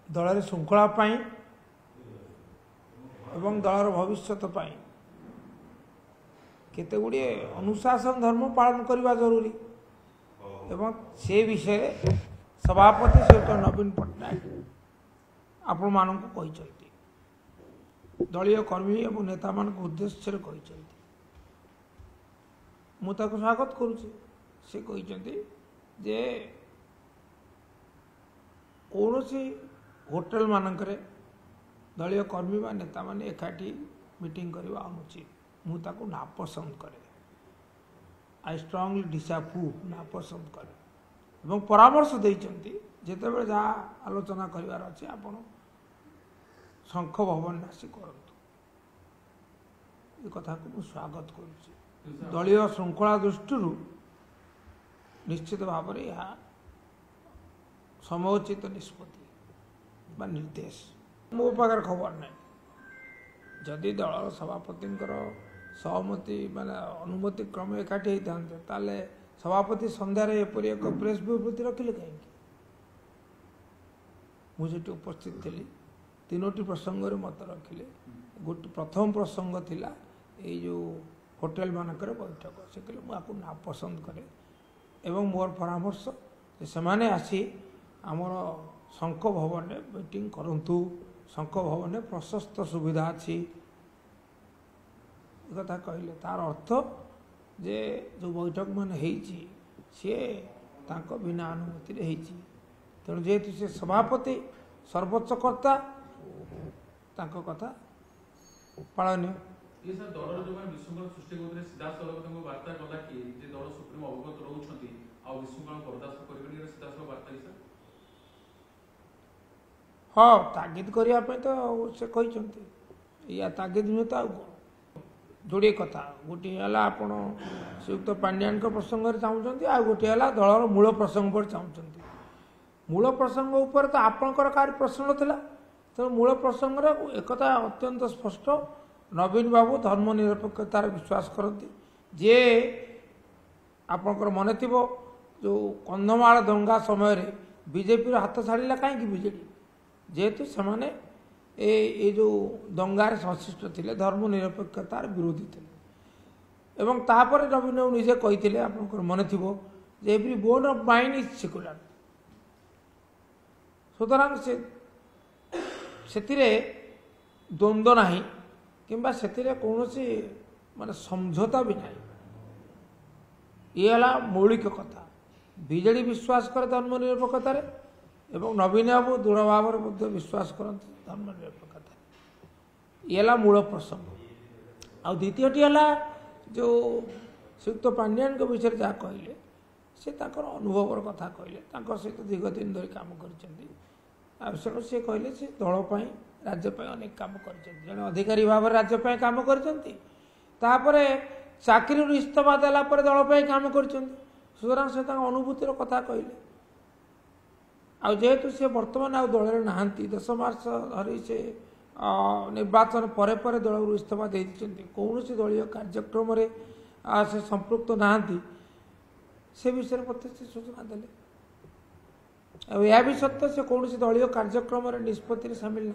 दल श्रृंखला एवं दलर भविष्यत केते गुड़े अनुशासन धर्म पालन करने जरूरी एवं से विषय सभापति श्री नवीन पट्टनायक आपण मानक दलीय कर्मी और नेता मान उद्देश्य मुझे स्वागत करुच्ची से जे कौन सी होटेल मानक दलीय कर्मी व नेता मान एकाठी मीटिंग करवा अनुचित मुझे नापसंद करे। आई स्ट्रांगली डिसअप्रूव नापसंद करे एवं परामर्श देते जिते जहाँ आलोचना करार अच्छे आप शंख भवन आसी करतु कथा को मुझे स्वागत करुच्ची। दलीय श्रृंखला दृष्टि निश्चित भाव में यह समोचित निष्पत्ति बा निर्देश मो पाखे खबर ना जदि दल सभापति सहमति माने अनुमति क्रम एकाठी होता ताले सभापति संध्यार एपरी एक प्रेस विवृत्ति रखिले कहीं मुझे उपस्थित थी तीनोटी प्रसंग मत रखिले गोटे प्रथम प्रसंग थिला ये जो होटेल मानक बैठक से कहले मुझे नापसंद करे एवं मोर परामर्श से माने आसी आमर शंख भवन में मीटिंग करंतु शंख भवन में प्रशस्त सुविधा अच्छी कथा कहले तार अर्थ जे जो बैठक मान सी बिना अनुमति तेणु जेहेतु से सभापति सर्वोच्च कर्ता कथा पालन हाँ तागिद करने तो से कहते या तागिद नुहे तो जोड़े कथा गोटे है आप श्रीयुक्त पांड्यान प्रसंग चाहते आ गोटे है दलर मूल प्रसंग पर चाहते मूल प्रसंग उपर तो आपणकर कार प्रश्न था तेणु मूल प्रसंग एक अत्यंत स्पष्ट नवीन बाबू धर्मनिरपेक्षतार विश्वास करती जे आपणकर मन थी जो कंधमाल दंगा समय बीजेपी हाथ छाड़ा कहीं बीजेडी जेहेतु से ये जो दंगार संश्लिष्ट थे धर्मनिरपेक्षतार विरोधी थे एवं तापर नवीन बाबू निजे कही आप मन थी every bone of mind is secular सुतरां से द्वंद्व ना कि कौन मान समझौता भी ना ये मौलिक कथा बीजेडी विश्वास करे धर्मनिरपेक्षतार एवं नवीन बाबू दृढ़ भाव में विश्वास करते धर्मनिरपेक्षता ये मूल प्रसंग आ द्वितीयटी है जो श्रीयुक्त पांड्यान विषय जहाँ कहले से अनुभवर कथा कहले सहित दीर्घ दिन धरी काम कर सी कहले से दलपाई राज्यपाई अनेक कम कर जड़े अधिकारी भाव राज्यपाई कम कर चाकरी इस्तीफा देलापर दलपाई कम कर सुतरां से अनुभूतिर कथा कहले आ जेहेतु से बर्तमान आ दल ना 10 मार्च धरी से निर्वाचन पर दल इस्तीफा दे कौन सी दलीय कार्यक्रम से संपृक्त ना से विषय मत से सूचना देले यह भी सत्य से कौन सी दलीय कार्यक्रम निष्पत्ति सामिल ना।